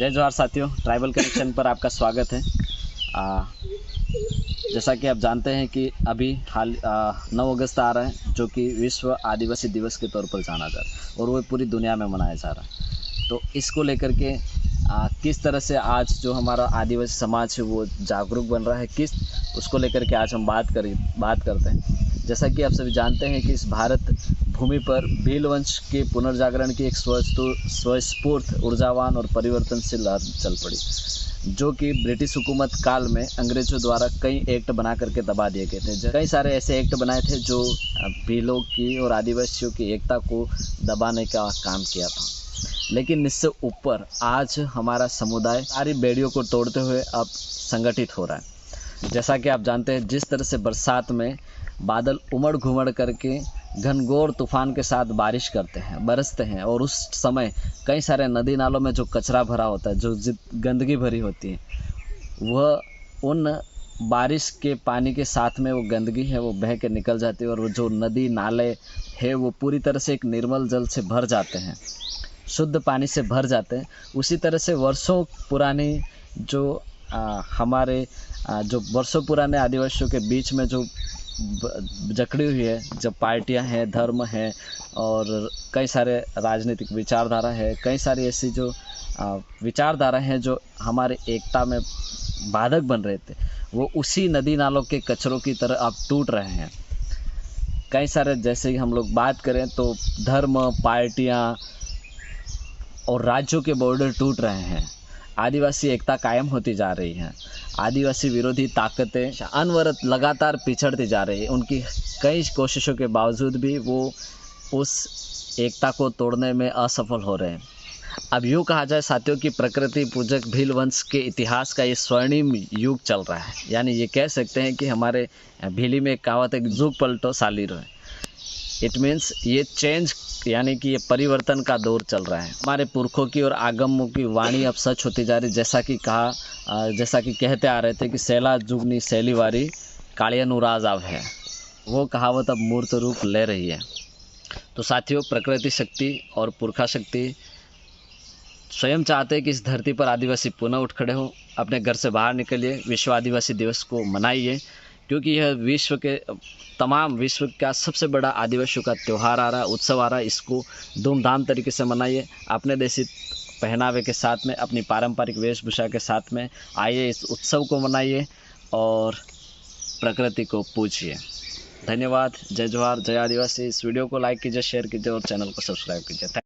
जय जोहार साथियों, ट्राइबल कनेक्शन पर आपका स्वागत है। जैसा कि आप जानते हैं कि अभी हाल 9 अगस्त आ रहा है, जो कि विश्व आदिवासी दिवस के तौर पर जाना जाता है और वो पूरी दुनिया में मनाया जा रहा है। तो इसको लेकर के किस तरह से आज जो हमारा आदिवासी समाज है वो जागरूक बन रहा है, किस उसको लेकर के आज हम बात करते हैं। जैसा कि आप सभी जानते हैं कि इस भारत भूमि पर भील वंश के पुनर्जागरण की एक स्वस्फूर्त, ऊर्जावान और परिवर्तनशील लहर चल पड़ी, जो कि ब्रिटिश हुकूमत काल में अंग्रेजों द्वारा कई एक्ट बना करके दबा दिए गए थे। कई सारे ऐसे एक्ट बनाए थे जो भीलों की और आदिवासियों की एकता को दबाने का काम किया था। लेकिन इससे ऊपर आज हमारा समुदाय सारी बेड़ियों को तोड़ते हुए अब संगठित हो रहा है। जैसा कि आप जानते हैं, जिस तरह से बरसात में बादल उमड़ घुमड़ करके घनघोर तूफान के साथ बारिश बरसते हैं, और उस समय कई सारे नदी नालों में जो कचरा भरा होता है, जो गंदगी भरी होती है, वह उन बारिश के पानी के साथ में वो गंदगी है वो बह के निकल जाती है, और वो जो नदी नाले है वो पूरी तरह से एक निर्मल जल से भर जाते हैं, शुद्ध पानी से भर जाते हैं। उसी तरह से वर्षों पुरानी जो हमारे जो वर्षों पुराने आदिवासियों के बीच में जो जकड़ी हुई है, जब पार्टियां हैं, धर्म है और कई सारे राजनीतिक विचारधारा है, कई सारी ऐसी जो विचारधारा हैं जो हमारे एकता में बाधक बन रहे थे, वो उसी नदी नालों के कचरों की तरह अब टूट रहे हैं। कई सारे, जैसे ही हम लोग बात करें तो धर्म, पार्टियां और राज्यों के बॉर्डर टूट रहे हैं, आदिवासी एकता कायम होती जा रही है, आदिवासी विरोधी ताकतें अनवरत लगातार पिछड़ती जा रही है। उनकी कई कोशिशों के बावजूद भी वो उस एकता को तोड़ने में असफल हो रहे हैं। अब यूँ कहा जाए साथियों कि प्रकृति पूजक भील वंश के इतिहास का ये स्वर्णिम युग चल रहा है। यानी ये कह सकते हैं कि हमारे भीली में एक कहावत है, जुग पलटो सालीरो है। इट मीन्स ये चेंज, यानी कि ये परिवर्तन का दौर चल रहा है। हमारे पुरखों की और आगमों की वाणी अब सच होती जा रही। जैसा कि कहते आ रहे थे कि सैला जुगनी सैली वारी कालिया नुराज अब है, वो कहावत अब मूर्त रूप ले रही है। तो साथियों, प्रकृति शक्ति और पुरखा शक्ति स्वयं चाहते हैं कि इस धरती पर आदिवासी पुनः उठ खड़े हो। अपने घर से बाहर निकलिए, विश्व आदिवासी दिवस को मनाइए, क्योंकि यह विश्व का सबसे बड़ा आदिवासियों का त्यौहार आ रहा है, उत्सव आ रहा है। इसको धूमधाम तरीके से मनाइए, अपने देसी पहनावे के साथ में, अपनी पारंपरिक वेशभूषा के साथ में आइए, इस उत्सव को मनाइए और प्रकृति को पूजिए। धन्यवाद। जय जोहार, जय आदिवासी। इस वीडियो को लाइक कीजिए, शेयर कीजिए और चैनल को सब्सक्राइब कीजिए।